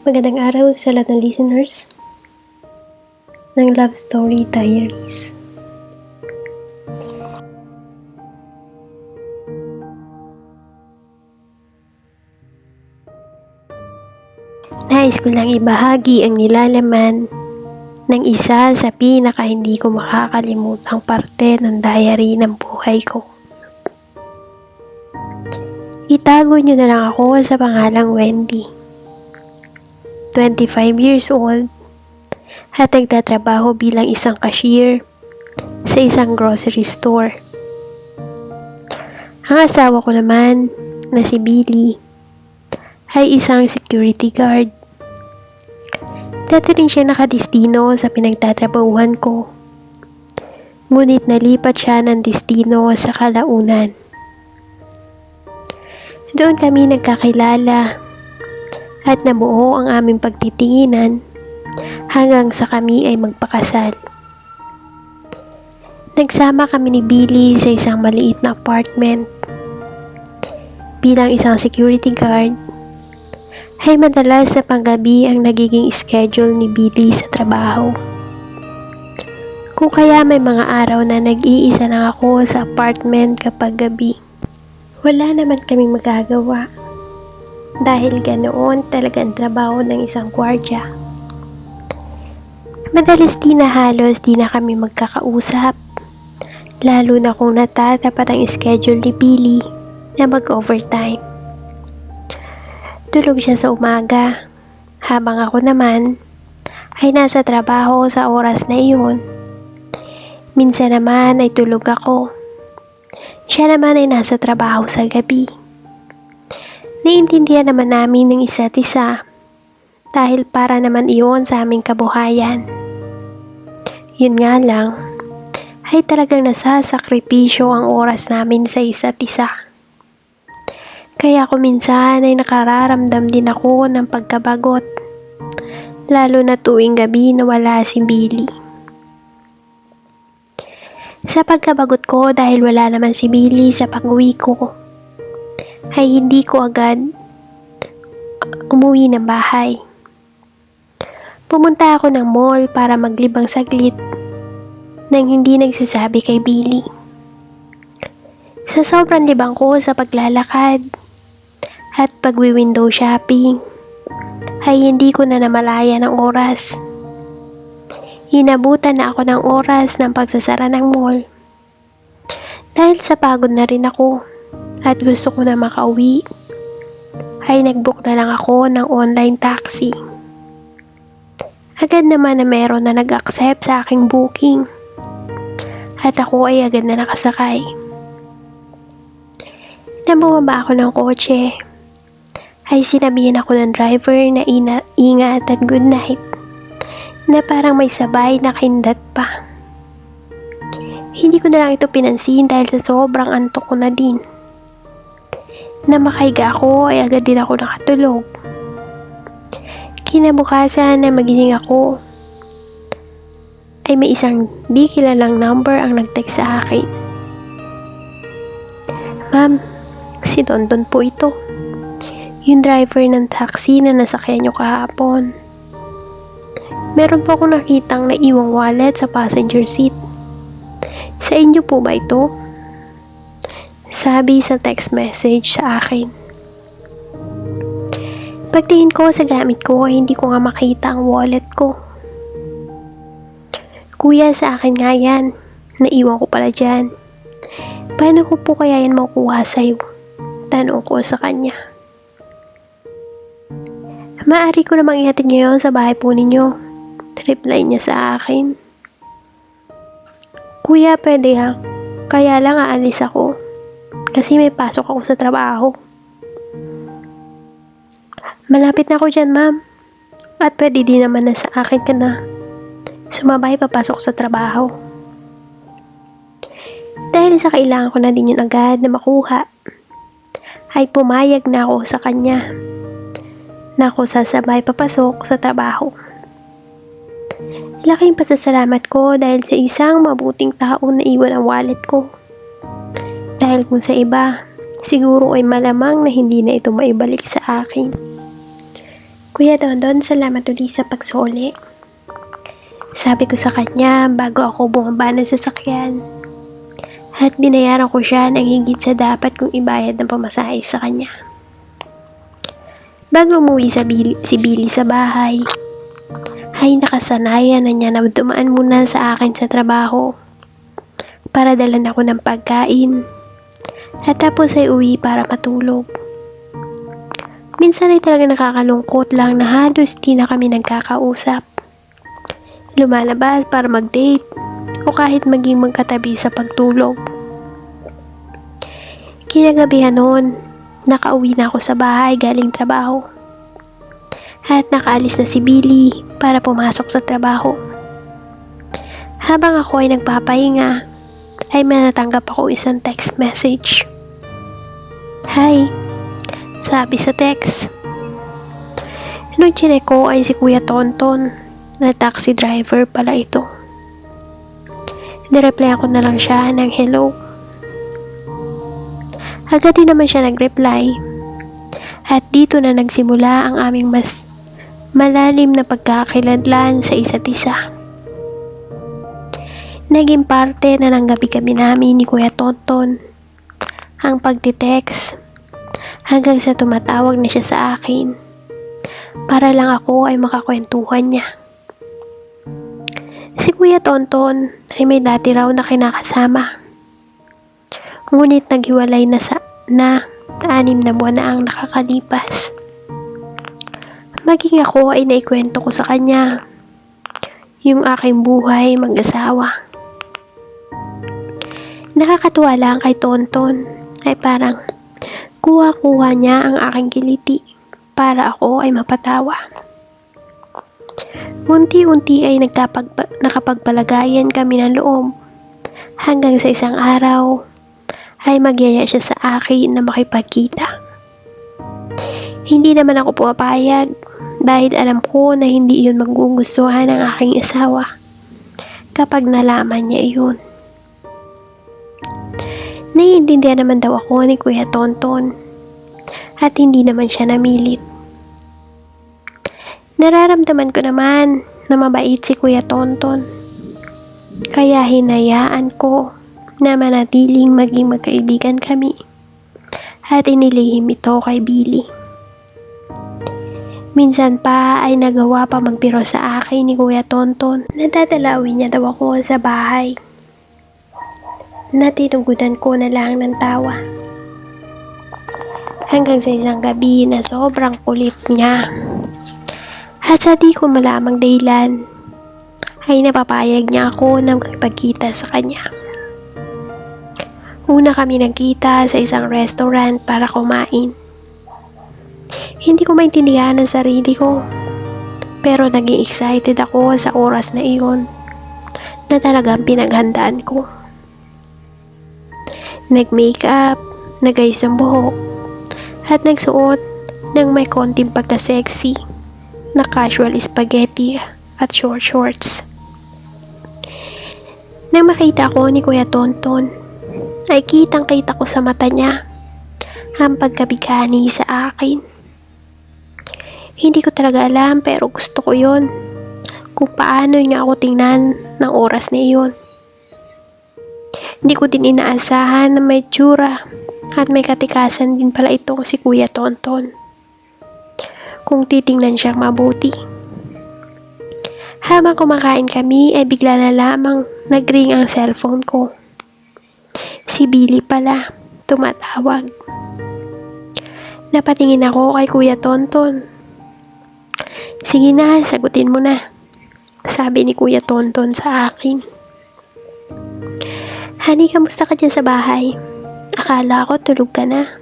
Magandang araw sa lahat ng listeners ng Love Story Diaries. Nais ko lang ibahagi ang nilalaman ng isa sa pinaka hindi ko makakalimutang parte ng diary ng buhay ko. Itago niyo na lang ako sa pangalang Wendy. 25 years old at nagtatrabaho bilang isang cashier sa isang grocery store. Ang asawa ko naman na si Billy ay isang security guard. Dati rin siya nakadestino sa pinagtatrabahuhan ko. Ngunit nalipat siya ng destino sa Kalaunan. Doon kami nagkakilala at nabuo ang aming pagtitinginan hanggang sa kami ay magpakasal. Nagsama kami ni Billy sa isang maliit na apartment. Bilang isang security guard, ay madalas na panggabi ang nagiging schedule ni Billy sa trabaho. Kung kaya may mga araw na nag-iisa lang ako sa apartment kapag gabi, wala naman kaming magagawa. Dahil ganoon talaga ang trabaho ng isang gwardya. Madalas halos di na kami magkakausap. Lalo na kung natatapat ang schedule ni Billy na mag-overtime. Tulog siya sa umaga, habang ako naman ay nasa trabaho sa oras na iyon. Minsan naman ay tulog ako. Siya naman ay nasa trabaho sa gabi. Naiintindihan naman namin ng isa't isa dahil para naman iyon sa aming kabuhayan. Yun nga lang, ay talagang nasasakripisyo ang oras namin sa isa't isa. Kaya kung minsan ay nakararamdam din ako ng pagkabagot, lalo na tuwing gabi na wala si Billy. Sa pagkabagot ko dahil wala naman si Billy sa pag-uwi ko, ay hindi ko agad umuwi ng bahay. Pumunta ako ng mall para maglibang saglit nang hindi nagsasabi kay Billy. Sa sobrang libang ko sa paglalakad at pagwi-window shopping, ay hindi ko na namalayan ang oras. Inabutan na ako ng oras ng pagsasara ng mall. Dahil sa pagod na rin ako at gusto ko na makauwi, ay nag-book na lang ako ng online taxi. Agad naman na meron na nag-accept sa aking booking at ako ay agad na nakasakay. Nang bumaba ako ng kotse, ay sinabihan ako ng driver na ingat at good night, na parang may sabay na kindat pa. Hindi ko na lang ito pinansin dahil sa sobrang antok ko na din. Na makahiga ako ay agad din ako nakatulog. Kinabukasan na magising ako, ay may isang di kilalang number ang nag-text sa akin. Ma'am, si Dondon po ito. Yung driver ng taxi na nasakyan nyo kahapon. Meron po akong nakitang naiwang wallet sa passenger seat. Sa inyo po ba ito? Sabi sa text message sa akin. Pagtingin ko sa gamit ko, hindi ko nga makita ang wallet ko. Kuya, sa akin nga yan. Naiwan ko pala dyan. Paano ko po kaya yan makukuha sa'yo? Tanong ko sa kanya. Maaari ko namang ihatid ngayon sa bahay po ninyo. Reply niya sa akin. Kuya, pwede ha. Kaya lang aalis ako. Kasi may pasok ako sa trabaho. Malapit na ako dyan, ma'am. At pwede din naman na sa akin ka na sumabay papasok sa trabaho. Dahil sa kailangan ko na din yun agad na makuha, ay pumayag na ako sa kanya na ako sasabay papasok sa trabaho. Laking pasasalamat ko dahil sa isang mabuting tao na iwan ang wallet ko. Dahil kung sa iba, siguro ay malamang na hindi na ito maibalik sa akin. Kuya Dondon, salamat ulit sa pagsuli. Sabi ko sa kanya bago ako bumaba ng sasakyan. At binayaran ko siya ng higit sa dapat kong ibayad ng pamasahe sa kanya. Bago umuwi si Billy sa bahay, ay nakasanayan na niya na dumaan muna sa akin sa trabaho para dalan ako ng pagkain at tapos ay uwi para matulog. Minsan ay talaga nakakalungkot lang na halos di na kami nagkakausap. Lumalabas para mag-date o kahit maging magkatabi sa pagtulog. Kinagabihan noon, nakauwi na ako sa bahay galing trabaho. At nakaalis na si Billy para pumasok sa trabaho. Habang ako ay nagpapahinga, ay manatanggap ako isang text message. Hi, sabi sa text. Nung chinek ko ay si Kuya Tonton, na taxi driver pala ito. Nireplyan ko na lang siya ng hello. Agad din naman siya nag-reply. At dito na nagsimula ang aming mas malalim na pagkakakilanlan sa isa't isa. Naging parte na ng gabi-gabi namin ni Kuya Tonton ang pagtitext hanggang sa tumatawag na siya sa akin para lang ako ay makakwentuhan niya. Si Kuya Tonton ay may dati raw na kinakasama. Ngunit naghiwalay na 6 na buwan na ang nakakalipas. Maging ako ay naikwento ko sa kanya yung aking buhay mag-asawa. Nakakatuwa lang kay Tonton ay parang kuha-kuha niya ang aking kiliti para ako ay mapatawa. Unti-unti ay nakapagpalagayan kami ng loob hanggang sa isang araw ay magyaya siya sa akin na makipagkita. Hindi naman ako pumapayag dahil alam ko na hindi yun magugustuhan ng aking asawa kapag nalaman niya yun. Naiintindihan naman daw ako ni Kuya Tonton at hindi naman siya namilit. Nararamdaman ko naman na mabait si Kuya Tonton. Kaya hinayaan ko na manatiling maging magkaibigan kami at inilihim ito kay Billy. Minsan pa ay nagawa pa magpiro sa akin ni Kuya Tonton. Nadadalawin niya daw ako sa bahay. Natinugudan ko na lang ng tawa. Hanggang sa isang gabi na sobrang kulit niya. At sa di ko malamang dahilan, ay napapayag niya ako na magpagkita sa kanya. Una kami nagkita sa isang restaurant para kumain. Hindi ko maintindihan ang sarili ko, pero naging excited ako sa oras na iyon na talagang pinaghandaan ko. Nag-makeup, nag-ayos ng buhok, at nagsuot ng may konting pagka-sexy na casual spaghetti at short shorts. Nang makita ko ni Kuya Tonton, ay kitang-kita ko sa mata niya ang pagkabigani sa akin. Hindi ko talaga alam pero gusto ko yon kung paano niya ako tingnan ng oras na iyon. Hindi ko din inaasahan na may tsura at may katikasan din pala ito si Kuya Tonton. Kung titingnan siyang mabuti. Habang kumakain kami ay bigla na lamang nag-ring ang cellphone ko. Si Billy pala, tumatawag. Napatingin ako kay Kuya Tonton. Sige na, sagutin mo na, sabi ni Kuya Tonton sa akin. Honey, kamusta ka dyan sa bahay? Akala ko tulog ka na,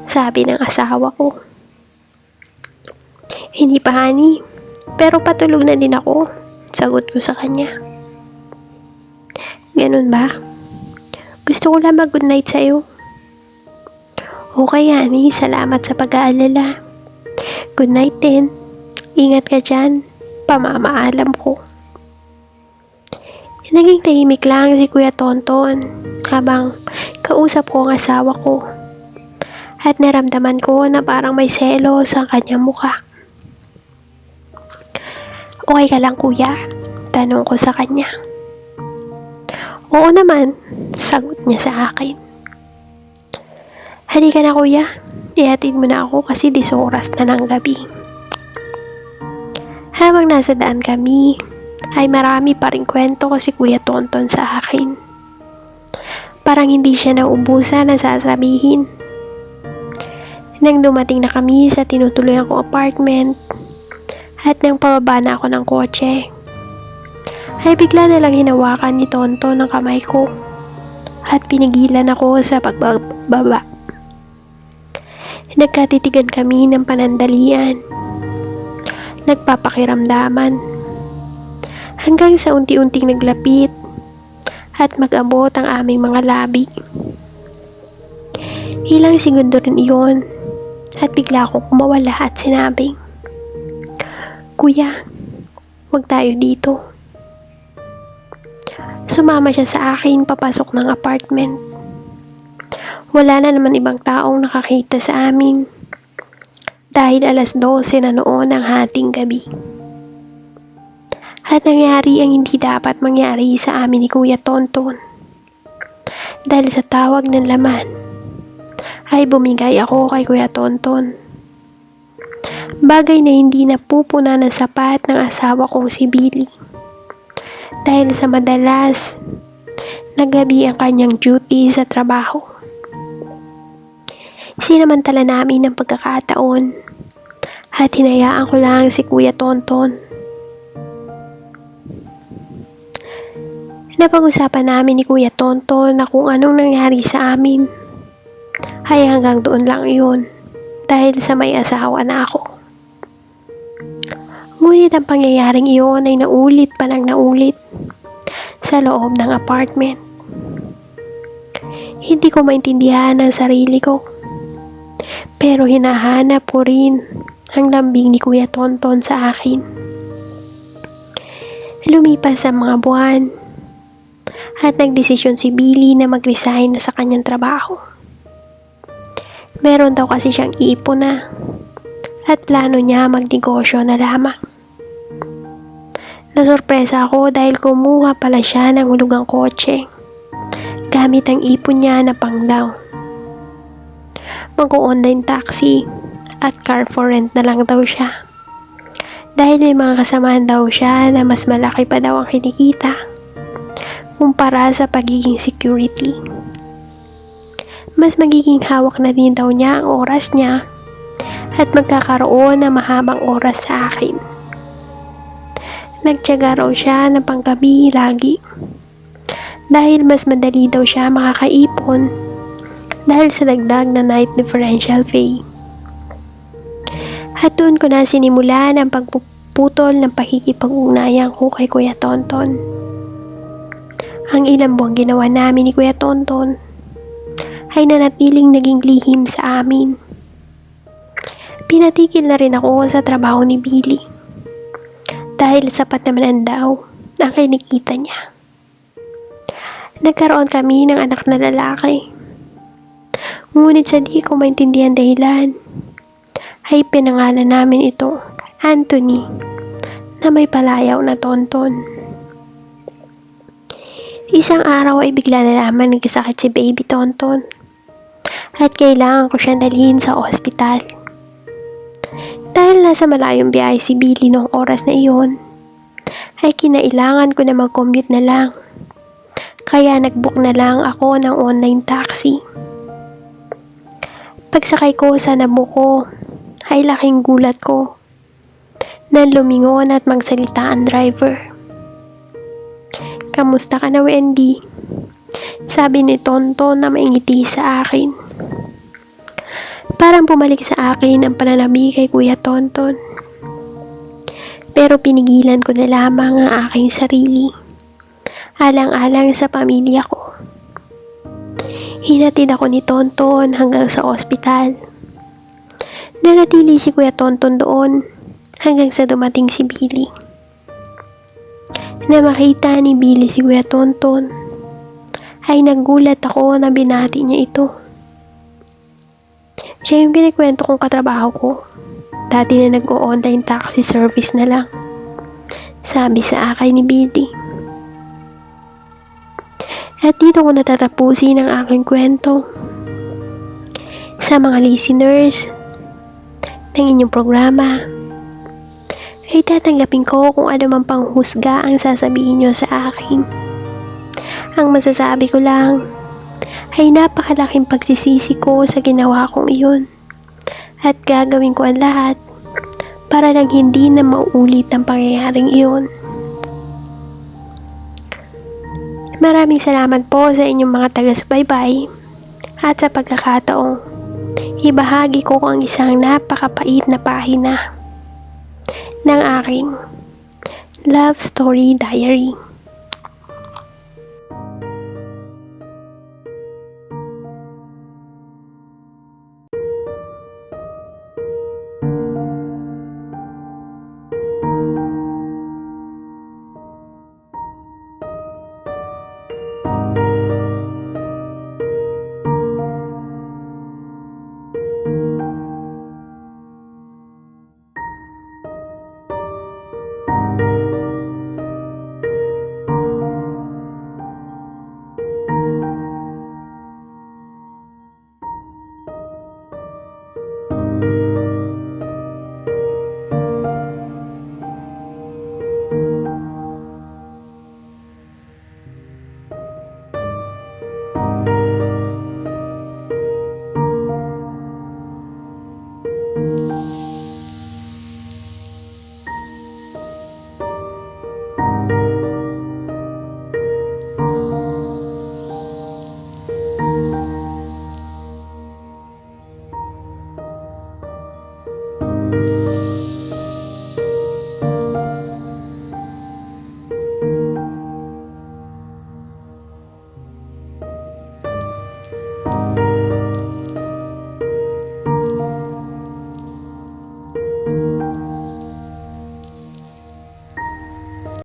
sabi ng asawa ko. Hindi pa, honey, pero patulog na din ako, sagot ko sa kanya. Ganun ba? Gusto ko lang mag-good night sa'yo. Okay, honey, salamat sa pag-aalala. Good night din. Ingat ka dyan, pamamaalam ko. Naging tahimik lang si Kuya Tonton habang kausap ko ang asawa ko. At naramdaman ko na parang may selos sa kanyang mukha. Okay ka lang kuya? Tanong ko sa kanya. Oo naman, sagot niya sa akin. Halika na kuya, ihatid mo na ako kasi 10 oras na ng gabi. Habang nasa daan kami, ay marami pa rin kwento ko si Kuya Tonton sa akin. Parang hindi siya naubusan ng sasabihin. Nang dumating na kami sa tinutuloyan kong apartment at nang pababa na ako ng kotse, ay bigla na lang hinawakan ni Tonton ng kamay ko at pinigilan ako sa pagbaba. Nagkatitigan kami ng panandalian, nagpapakiramdaman, hanggang sa unti-unting naglapit at mag-abot ang aming mga labi. Ilang segundo rin iyon at bigla akong kumawala at sinabing, Kuya, wag tayo dito. Sumama siya sa akin papasok ng apartment. Wala na naman ibang taong nakakita sa amin dahil 12:00 na noon ang hating gabi. At nangyari ang hindi dapat mangyari sa amin ni Kuya Tonton. Dahil sa tawag ng laman, ay bumigay ako kay Kuya Tonton. Bagay na hindi napupuna ng sapat ng asawa kong si Billy. Dahil sa madalas na gabi ang kanyang duty sa trabaho. Sinamantala namin ang pagkakataon at hinayaan ko lang si Kuya Tonton. Napag-usapan namin ni Kuya Tonton na kung anong nangyari sa amin ay hanggang doon lang iyon dahil sa may asawa na ako. Ngunit ang pangyayaring iyon ay naulit pa ng naulit sa loob ng apartment. Hindi ko maintindihan ang sarili ko. Pero hinahanap ko rin ang lambing ni Kuya Tonton sa akin. Lumipas ang mga buwan at nagdesisyon si Billy na mag-resign na sa kanyang trabaho. Meron daw kasi siyang ipon na at plano niya magnegosyo na lamang. Nasurpresa ako dahil kumuha pala siya ng hulugang kotse gamit ang ipon niya na pang-down. Mag-online taxi at car for rent na lang daw siya. Dahil may mga kasamahan daw siya na mas malaki pa daw ang kinikita kumpara sa pagiging security. Mas magiging hawak na din daw niya ang oras niya at magkakaroon ng mahabang oras sa akin. Nagtiyaga raw siya ng panggabi lagi dahil mas madali daw siya makakaipon dahil sa dagdag na night differential pay. At doon ko na sinimulan ang pagpuputol ng pakikipag-ugnayan ko kay Kuya Tonton. Ang ilang buwang ginawa namin ni Kuya Tonton ay nanatiling naging lihim sa amin. Pinatigil na rin ako sa trabaho ni Billy dahil sapat naman daw ang kinikita niya. Nagkaroon kami ng anak na lalaki. Ngunit sa di ko maintindihan dahilan, ay pinangalan namin ito, Anthony, na may palayaw na Tonton. Isang araw ay bigla na lamang nagkasakit si Baby Tonton at kailangan ko siyang dalhin sa ospital. Dahil nasa malayong biyahe si Billy noong oras na iyon, ay kinailangan ko na mag-commute na lang. Kaya nag-book na lang ako ng online taxi. Pagsakay ko sa nabook ko, ay laking gulat ko na lumingon at magsalita ang driver. Kamusta ka na, Wendy? Sabi ni Tonton na maingiti sa akin. Parang bumalik sa akin ang pananabik kay Kuya Tonton. Pero pinigilan ko na lamang ang aking sarili. Alang-alang sa pamilya ko. Hinatid ako ni Tonton hanggang sa ospital. Nanatili si Kuya Tonton doon hanggang sa dumating si Billy. Na makita ni Billy si Kuya Tonton, ay nagulat ako na binati niya ito. Siya yung kinikwento kong katrabaho ko. Dati na nag-o-online taxi service na lang. sabi sa akin ni Billy. At dito ko natatapusin ang aking kwento. Sa mga listeners ng inyong programa, ay tatanggapin ko kung ano man pang husga ang sasabihin nyo sa akin. Ang masasabi ko lang ay napakalaking pagsisisi ko sa ginawa kong iyon. At gagawin ko ang lahat para lang hindi na mauulit ang pangyayaring iyon. Maraming salamat po sa inyong mga taga-subaybay at sa pagkakataong ibahagi ko ang isang napakapait na pahina ng aking love story diary.